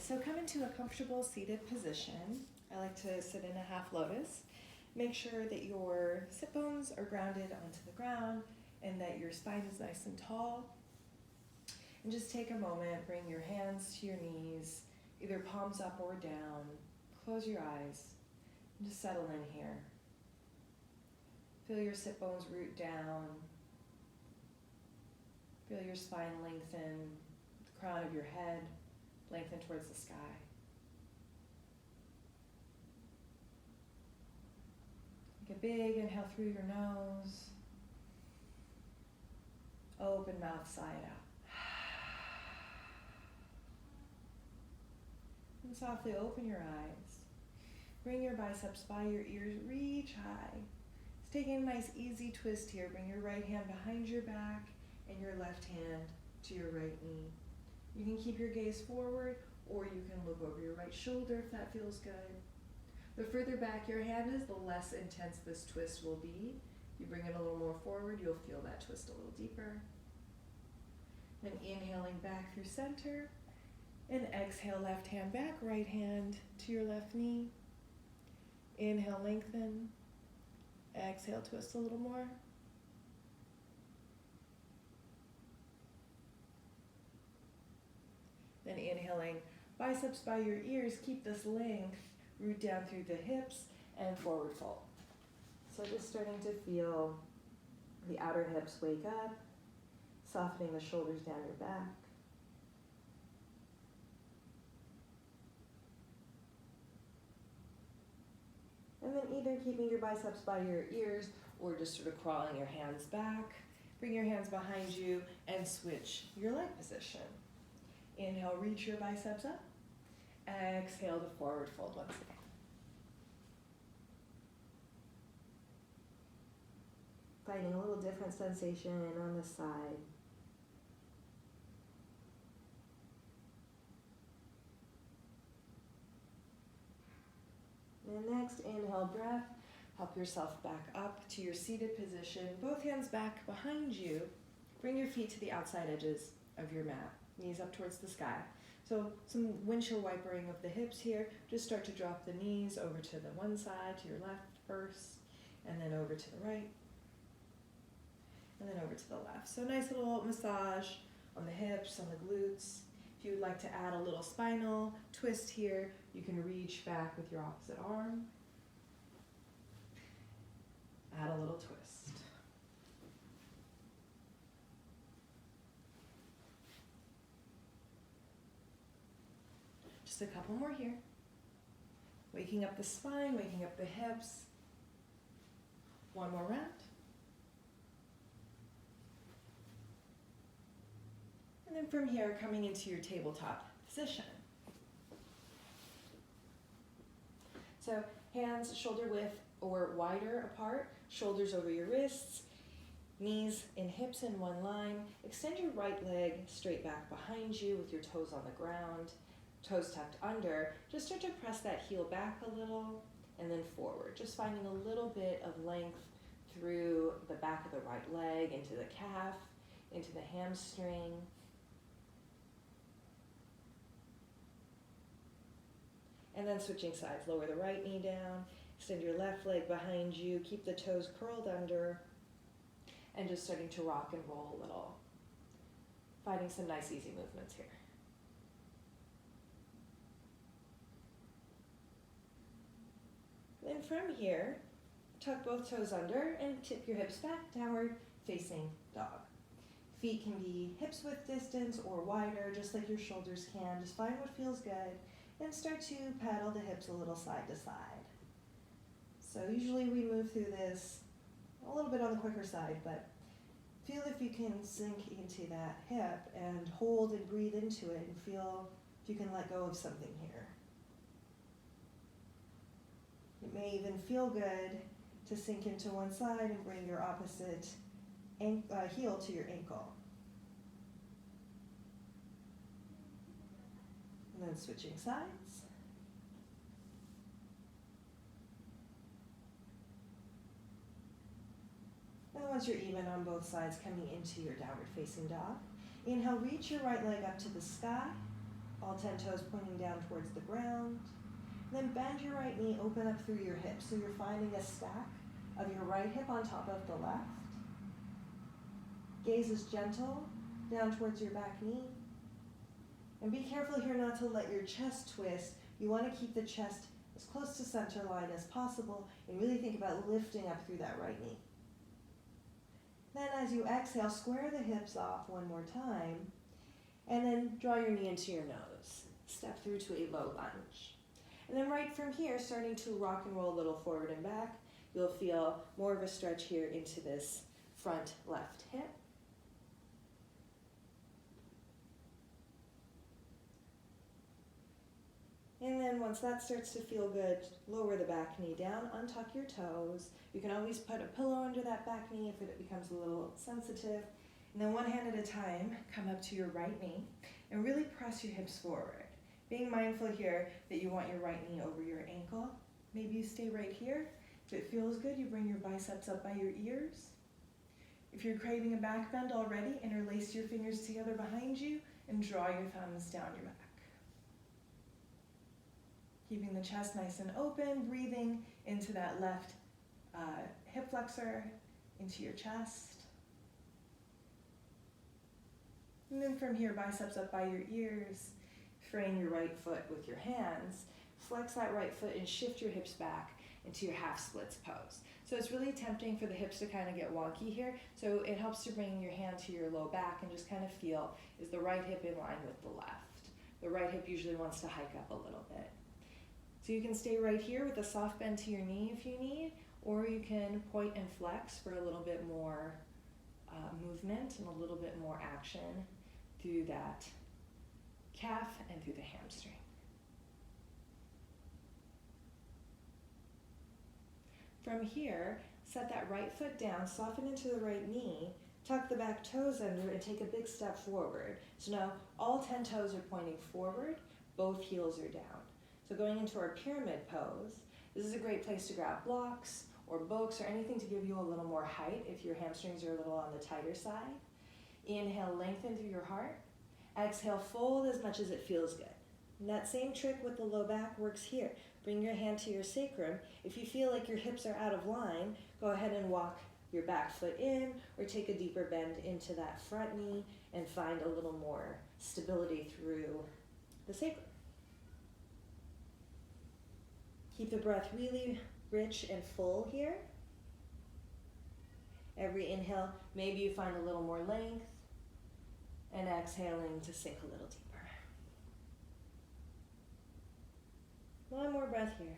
so come into a comfortable seated position. I like to sit in a half lotus. Make sure that your sit bones are grounded onto the ground and that your spine is nice and tall. And just take a moment, bring your hands to your knees, either palms up or down. Close your eyes and just settle in here. Feel your sit bones root down. Feel your spine lengthen, the crown of your head lengthen towards the sky. Take a big inhale through your nose. Open mouth, sigh it out. And softly open your eyes. Bring your biceps by your ears, reach high. Just taking a nice easy twist here. Bring your right hand behind your back and your left hand to your right knee. You can keep your gaze forward or you can look over your right shoulder if that feels good. The further back your hand is, the less intense this twist will be. If you bring it a little more forward, you'll feel that twist a little deeper. Then inhaling back through center, and exhale, left hand back, right hand to your left knee. Inhale, lengthen. Exhale, twist a little more. Then inhaling, biceps by your ears, keep this length, root down through the hips and forward fold. So just starting to feel the outer hips wake up, softening the shoulders down your back. And then either keeping your biceps by your ears or just sort of crawling your hands back. Bring your hands behind you and switch your leg position. Inhale, reach your biceps up. Exhale to forward fold once again. Finding a little different sensation on the side. And next, inhale, breath. Help yourself back up to your seated position. Both hands back behind you. Bring your feet to the outside edges of your mat. Knees up towards the sky. So some windshield wipering of the hips here. Just start to drop the knees over to the one side, to your left first, and then over to the right, and then over to the left. So nice little massage on the hips, on the glutes. If you would like to add a little spinal twist here, you can reach back with your opposite arm. Add a little twist. Just a couple more here. Waking up the spine, waking up the hips. One more round. And then from here, coming into your tabletop position. So hands shoulder width or wider apart, shoulders over your wrists, knees and hips in one line. Extend your right leg straight back behind you with your toes on the ground. Toes tucked under. Just start to press that heel back a little and then forward. Just finding a little bit of length through the back of the right leg, into the calf, into the hamstring. And then switching sides. Lower the right knee down. Extend your left leg behind you. Keep the toes curled under. And just starting to rock and roll a little. Finding some nice easy movements here. Then from here, tuck both toes under and tip your hips back, downward facing dog. Feet can be hips width distance or wider, just like your shoulders can. Just find what feels good and start to paddle the hips a little side to side. So usually we move through this a little bit on the quicker side, but feel if you can sink into that hip and hold and breathe into it and feel if you can let go of something here. It may even feel good to sink into one side and bring your opposite heel to your ankle. And then switching sides. And once you're even on both sides, coming into your downward facing dog. Inhale, reach your right leg up to the sky. All 10 toes pointing down towards the ground. Then bend your right knee, open up through your hips. So you're finding a stack of your right hip on top of the left. Gaze is gentle, down towards your back knee. And be careful here not to let your chest twist. You want to keep the chest as close to center line as possible and really think about lifting up through that right knee. Then as you exhale, square the hips off one more time, and then draw your knee into your nose. Step through to a low lunge. And then right from here, starting to rock and roll a little forward and back, you'll feel more of a stretch here into this front left hip. And then once that starts to feel good, lower the back knee down, untuck your toes. You can always put a pillow under that back knee if it becomes a little sensitive. And then one hand at a time, come up to your right knee and really press your hips forward. Being mindful here that you want your right knee over your ankle. Maybe you stay right here. If it feels good, you bring your biceps up by your ears. If you're craving a back bend already, interlace your fingers together behind you and draw your thumbs down your back. Keeping the chest nice and open, breathing into that left hip flexor, into your chest. And then from here, biceps up by your ears, frame your right foot with your hands, flex that right foot and shift your hips back into your half splits pose. So it's really tempting for the hips to kind of get wonky here, so it helps to bring your hand to your low back and just kind of feel, is the right hip in line with the left? The right hip usually wants to hike up a little bit. So you can stay right here with a soft bend to your knee if you need, or you can point and flex for a little bit more movement and a little bit more action through that calf and through the hamstring. From here, set that right foot down, soften into the right knee, tuck the back toes under, and take a big step forward. So now all 10 toes are pointing forward, both heels are down. So going into our pyramid pose, this is a great place to grab blocks or books or anything to give you a little more height if your hamstrings are a little on the tighter side. Inhale, lengthen through your heart. Exhale, fold as much as it feels good. And that same trick with the low back works here. Bring your hand to your sacrum. If you feel like your hips are out of line, go ahead and walk your back foot in or take a deeper bend into that front knee and find a little more stability through the sacrum. Keep the breath really rich and full here. Every inhale, maybe you find a little more length, and exhaling to sink a little deeper. One more breath here.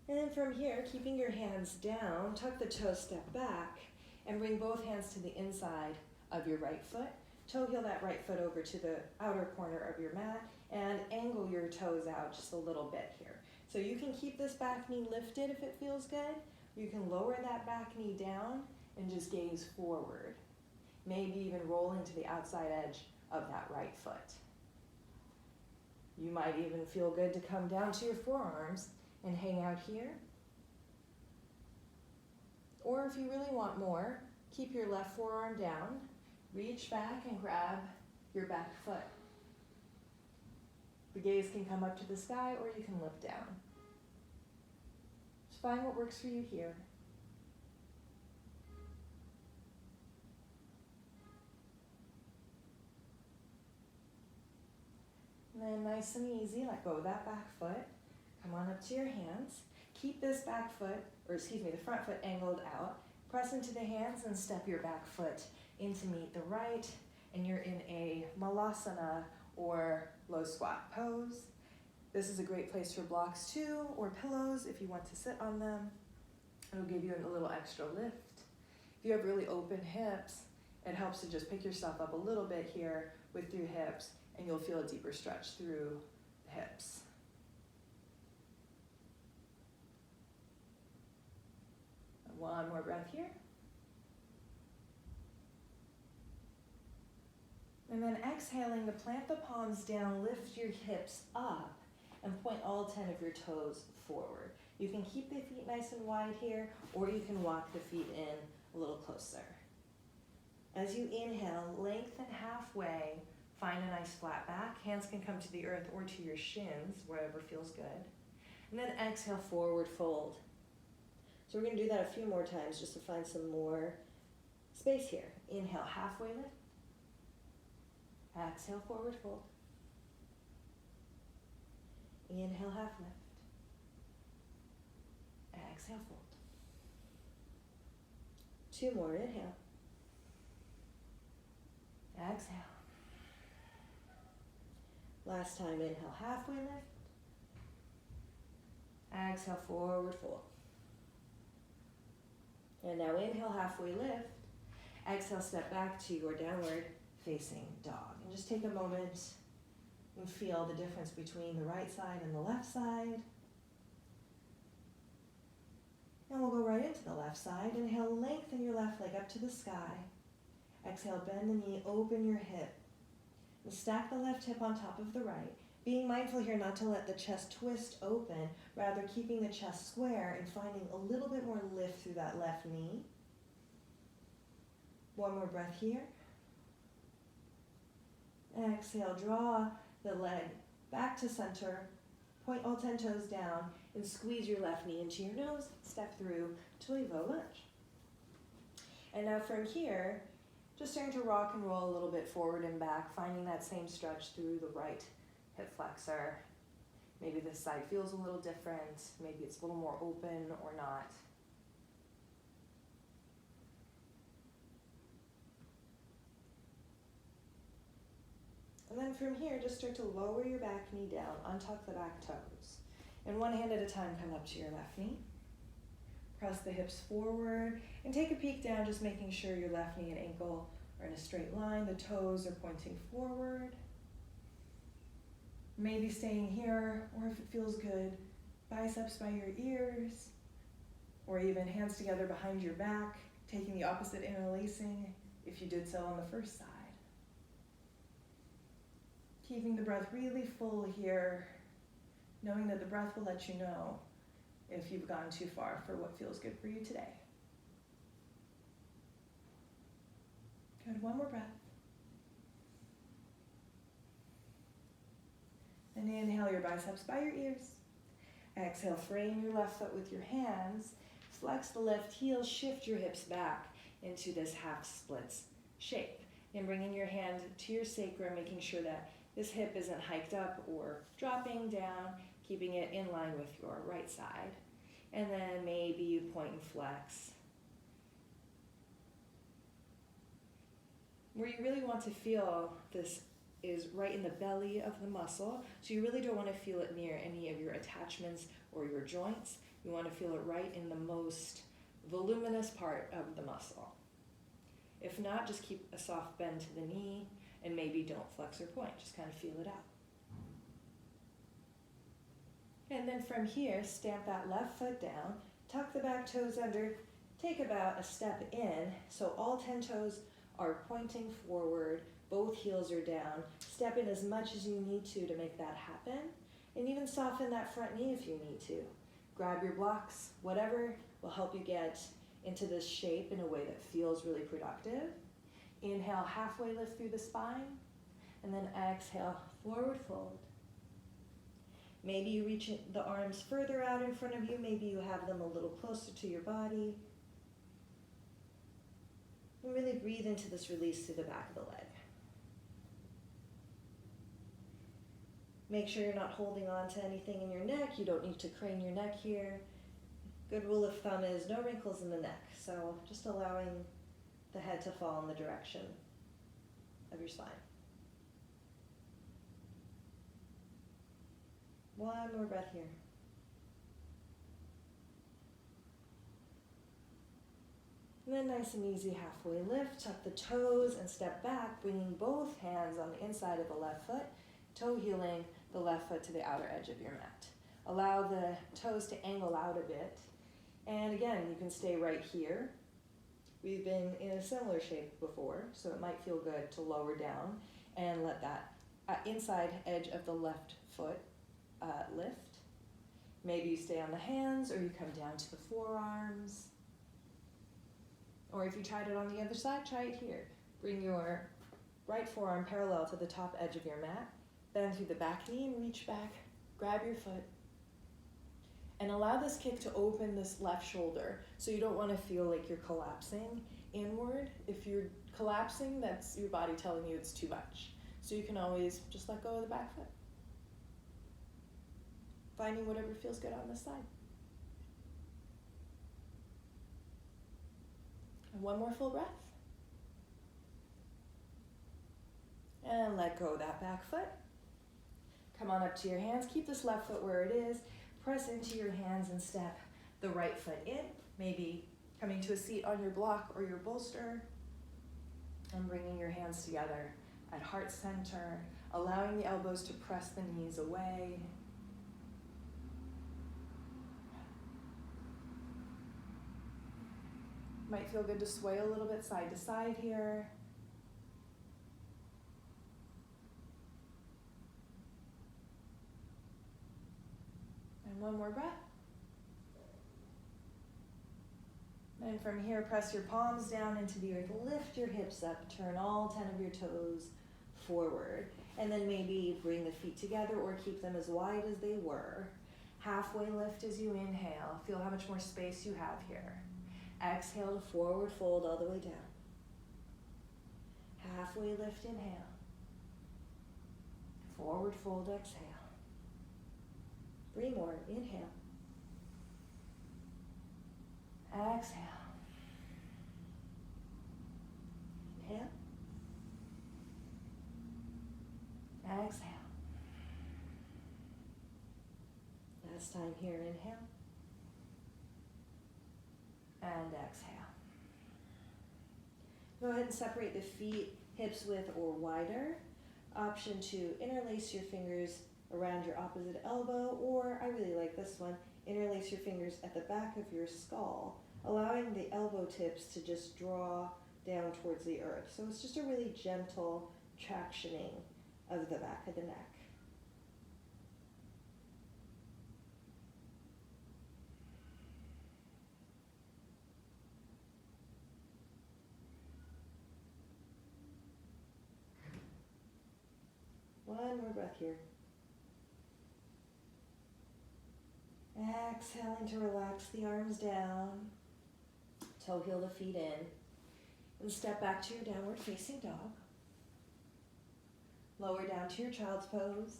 And then from here, keeping your hands down, tuck the toes, step back, and bring both hands to the inside of your right foot. Toe heel that right foot over to the outer corner of your mat and angle your toes out just a little bit here. So you can keep this back knee lifted if it feels good. You can lower that back knee down and just gaze forward. Maybe even rolling to the outside edge of that right foot. You might even feel good to come down to your forearms and hang out here. Or if you really want more, keep your left forearm down, reach back and grab your back foot. The gaze can come up to the sky or you can look down. Just find what works for you here. And then nice and easy, let go of that back foot. Come on up to your hands. Keep this back foot, the front foot angled out. Press into the hands and step your back foot in to meet the right. And you're in a malasana or low squat pose. This is a great place for blocks too, or pillows if you want to sit on them. It'll give you a little extra lift. If you have really open hips, it helps to just pick yourself up a little bit here with your hips, and you'll feel a deeper stretch through the hips. One more breath here. And then exhaling to plant the palms down, lift your hips up, and point all 10 of your toes forward. You can keep the feet nice and wide here, or you can walk the feet in a little closer. As you inhale, lengthen halfway, find a nice flat back. Hands can come to the earth or to your shins, wherever feels good. And then exhale, forward fold. So we're going to do that a few more times just to find some more space here. Inhale, halfway lift. Exhale, forward fold. Inhale, half lift. Exhale, fold. 2 more, inhale. Exhale. Last time, inhale, halfway lift. Exhale, forward fold. And now inhale, halfway lift. Exhale, step back to your downward facing dog. And just take a moment and feel the difference between the right side and the left side. And we'll go right into the left side. Inhale, lengthen your left leg up to the sky. Exhale, bend the knee, open your hip. And stack the left hip on top of the right. Being mindful here not to let the chest twist open, rather keeping the chest square and finding a little bit more lift through that left knee. 1 more breath here. Exhale, draw the leg back to center. Point all 10 toes down and squeeze your left knee into your nose. Step through to a low lunge. And now from here, just starting to rock and roll a little bit forward and back, finding that same stretch through the right hip flexor. Maybe this side feels a little different. Maybe it's a little more open or not. And then from here, just start to lower your back knee down, untuck the back toes. And 1 hand at a time, come up to your left knee. Press the hips forward and take a peek down, just making sure your left knee and ankle are in a straight line. The toes are pointing forward. Maybe staying here, or if it feels good, biceps by your ears, or even hands together behind your back, taking the opposite interlacing if you did so on the first side. Keeping the breath really full here, knowing that the breath will let you know if you've gone too far for what feels good for you today. Good, 1 more breath. And inhale your biceps by your ears. Exhale, frame your left foot with your hands. Flex the left heel, shift your hips back into this half splits shape. And bringing your hand to your sacrum, making sure that this hip isn't hiked up or dropping down, keeping it in line with your right side. And then maybe you point and flex. Where you really want to feel this is right in the belly of the muscle. So you really don't want to feel it near any of your attachments or your joints. You want to feel it right in the most voluminous part of the muscle. If not, just keep a soft bend to the knee and maybe don't flex or point. Just kind of feel it out. And then from here, stamp that left foot down, tuck the back toes under, take about a step in. So all 10 toes are pointing forward. Both heels are down. Step in as much as you need to make that happen. And even soften that front knee if you need to. Grab your blocks, whatever will help you get into this shape in a way that feels really productive. Inhale, halfway lift through the spine. And then exhale, forward fold. Maybe you reach the arms further out in front of you. Maybe you have them a little closer to your body. And really breathe into this release through the back of the leg. Make sure you're not holding on to anything in your neck. You don't need to crane your neck here. Good rule of thumb is no wrinkles in the neck. So just allowing the head to fall in the direction of your spine. 1 more breath here. And then nice and easy, halfway lift, tuck the toes and step back, bringing both hands on the inside of the left foot, toe heeling the left foot to the outer edge of your mat. Allow the toes to angle out a bit. And again, you can stay right here. We've been in a similar shape before, so it might feel good to lower down and let that inside edge of the left foot lift. Maybe you stay on the hands or you come down to the forearms. Or if you tried it on the other side, try it here. Bring your right forearm parallel to the top edge of your mat. Bend through the back knee and reach back. Grab your foot. And allow this kick to open this left shoulder. So you don't want to feel like you're collapsing inward. If you're collapsing, that's your body telling you it's too much. So you can always just let go of the back foot. Finding whatever feels good on this side. And one more full breath. And let go of that back foot. Come on up to your hands. Keep this left foot where it is. Press into your hands and step the right foot in. Maybe coming to a seat on your block or your bolster. And bringing your hands together at heart center. Allowing the elbows to press the knees away. Might feel good to sway a little bit side to side here. And one more breath. And from here, press your palms down into the earth. Lift your hips up. Turn all 10 of your toes forward. And then maybe bring the feet together or keep them as wide as they were. Halfway lift as you inhale. Feel how much more space you have here. Exhale to forward fold all the way down. Halfway lift, inhale. Forward fold, exhale. 3 more, inhale. Exhale. Inhale. Exhale. Last time here, inhale. And exhale. Go ahead and separate the feet, hips width or wider. Option to interlace your fingers around your opposite elbow, or I really like this one, interlace your fingers at the back of your skull, allowing the elbow tips to just draw down towards the earth. So it's just a really gentle tractioning of the back of the neck. One more breath here. Exhaling to relax the arms down. Toe heel the feet in. And step back to your downward facing dog. Lower down to your child's pose.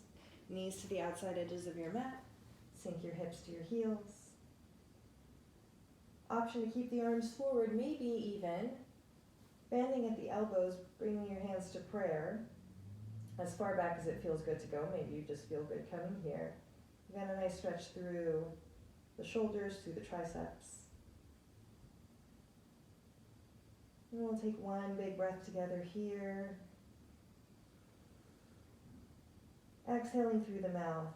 Knees to the outside edges of your mat. Sink your hips to your heels. Option to keep the arms forward, maybe even bending at the elbows, bringing your hands to prayer. As far back as it feels good to go. Maybe you just feel good coming here. Again, a nice stretch through the shoulders, through the triceps. And we'll take one big breath together here. Exhaling through the mouth.